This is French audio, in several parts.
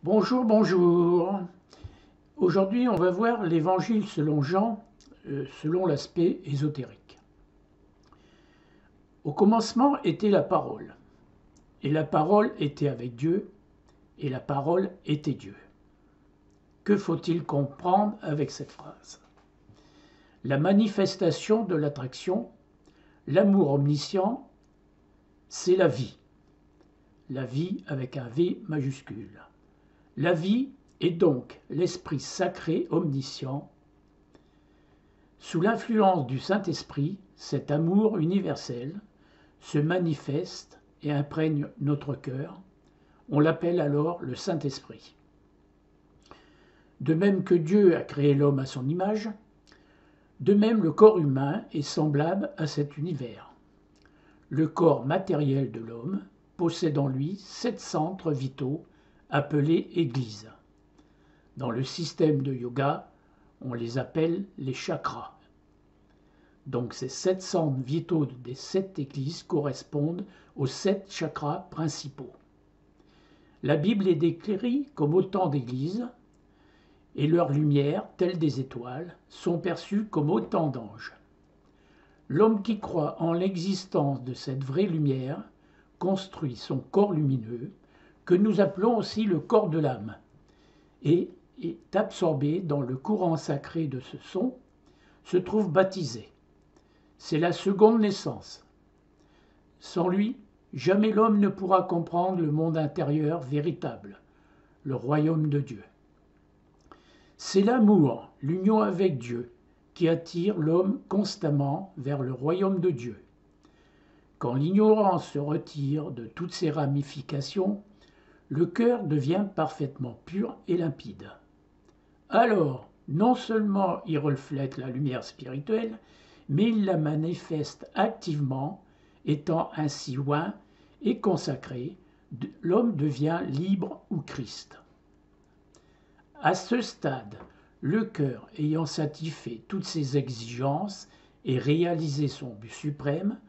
Bonjour, bonjour. Aujourd'hui, on va voir l'Évangile selon Jean, selon l'aspect ésotérique. Au commencement était la parole, et la parole était avec Dieu, et la parole était Dieu. Que faut-il comprendre avec cette phrase? La manifestation de l'attraction, l'amour omniscient, c'est la vie. La vie avec un V majuscule. La vie est donc l'Esprit sacré omniscient. Sous l'influence du Saint-Esprit, cet amour universel se manifeste et imprègne notre cœur. On l'appelle alors le Saint-Esprit. De même que Dieu a créé l'homme à son image, de même le corps humain est semblable à cet univers. Le corps matériel de l'homme possède en lui 7 centres vitaux appelés églises. Dans le système de yoga, on les appelle les chakras. Donc ces 7 centres vitaux des 7 églises correspondent aux 7 chakras principaux. La Bible est décrite comme autant d'églises et leurs lumières, telles des étoiles, sont perçues comme autant d'anges. L'homme qui croit en l'existence de cette vraie lumière construit son corps lumineux, que nous appelons aussi le corps de l'âme, et est absorbé dans le courant sacré de ce son, se trouve baptisé. C'est la seconde naissance. Sans lui, jamais l'homme ne pourra comprendre le monde intérieur véritable, le royaume de Dieu. C'est l'amour, l'union avec Dieu, qui attire l'homme constamment vers le royaume de Dieu. Quand l'ignorance se retire de toutes ses ramifications, le cœur devient parfaitement pur et limpide. Alors, non seulement il reflète la lumière spirituelle, mais il la manifeste activement, étant ainsi oint et consacré, l'homme devient libre ou Christ. À ce stade, le cœur ayant satisfait toutes ses exigences et réalisé son but suprême,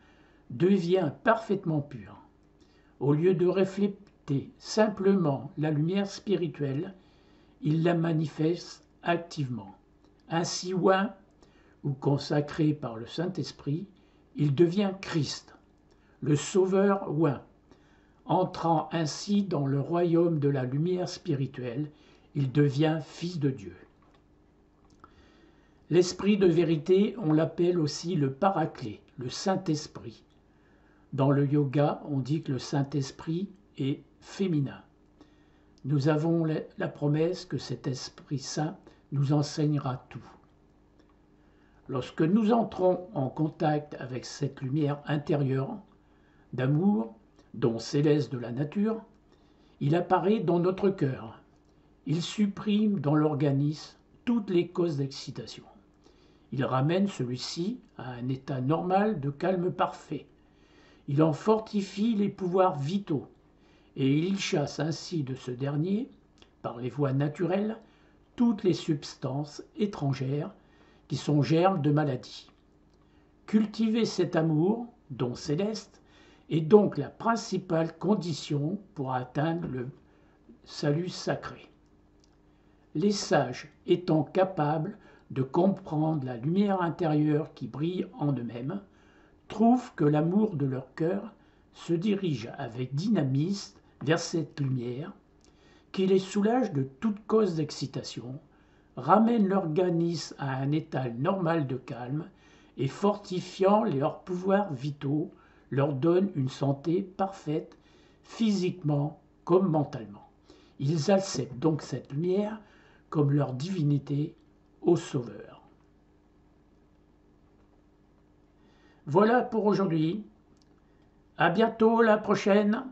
devient parfaitement pur. Au lieu de refléter simplement la lumière spirituelle, il la manifeste activement. Ainsi oint ou consacré par le Saint-Esprit, il devient Christ, le Sauveur oint. Entrant ainsi dans le royaume de la lumière spirituelle, il devient Fils de Dieu. L'Esprit de vérité, on l'appelle aussi le Paraclet, le Saint-Esprit. Dans le yoga, on dit que le Saint-Esprit est féminin. Nous avons la promesse que cet Esprit Saint nous enseignera tout. Lorsque nous entrons en contact avec cette lumière intérieure d'amour, don céleste de la nature, il apparaît dans notre cœur. Il supprime dans l'organisme toutes les causes d'excitation. Il ramène celui-ci à un état normal de calme parfait. Il en fortifie les pouvoirs vitaux et il chasse ainsi de ce dernier, par les voies naturelles, toutes les substances étrangères qui sont germes de maladie. Cultiver cet amour, don céleste, est donc la principale condition pour atteindre le salut sacré. Les sages étant capables de comprendre la lumière intérieure qui brille en eux-mêmes, trouvent que l'amour de leur cœur se dirige avec dynamisme vers cette lumière, qui les soulage de toute cause d'excitation, ramène l'organisme à un état normal de calme et fortifiant leurs pouvoirs vitaux, leur donne une santé parfaite, physiquement comme mentalement. Ils acceptent donc cette lumière comme leur divinité au Sauveur. Voilà pour aujourd'hui. À bientôt la prochaine.